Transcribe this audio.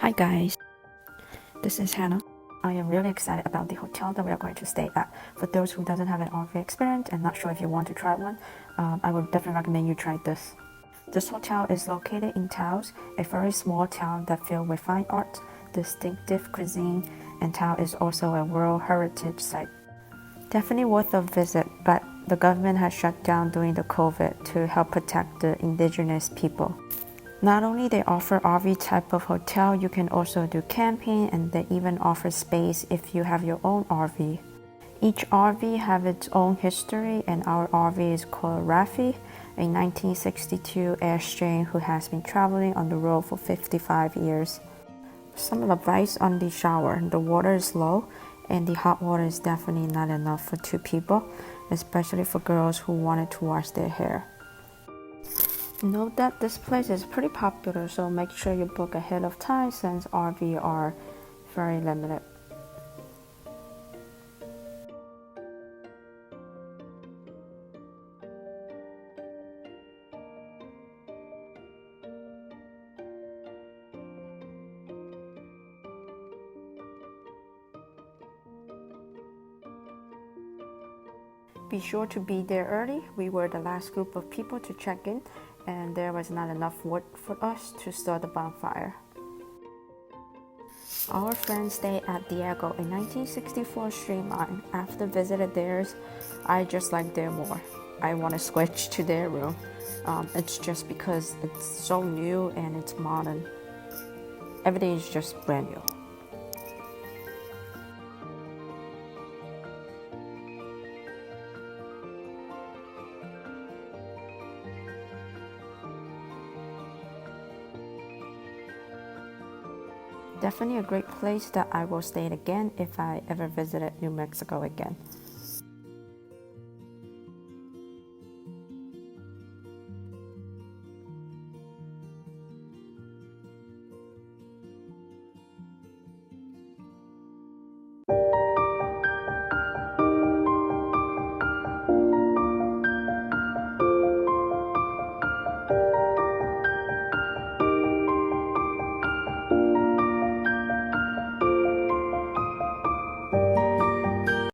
Hi guys, this is Hannah. I am really excited about the hotel that we are going to stay at. For those who doesn't have an RV experience and not sure if you want to try one, I would definitely recommend you try this. This hotel is located in Taos, a very small town that filled with fine art, distinctive cuisine, and Taos is also a World Heritage Site. Definitely worth a visit, but the government has shut down during the COVID to help protect the indigenous people. Not only they offer RV type of hotel, you can also do camping, and they even offer space if you have your own RV. Each RV have its own history, and our RV is called Ralphie, a 1962 Airstream who has been traveling on the road for 55 years. Some advice on the shower: the water is low, and the hot water is definitely not enough for 2 people, especially for girls who wanted to wash their hair. Note that this place is pretty popular, so make sure you book ahead of time since RV are very limited. Be sure to be there early. We were the last group of people to check in, and there was not enough wood for us to start the bonfire. Our friends stayed at Diego, a 1964 Streamline. After visiting theirs, I just like there more. I want to switch to their room. It's just because it's so new and it's modern. Everything is just brand new. Definitely a great place that I will stay again if I ever visited New Mexico again.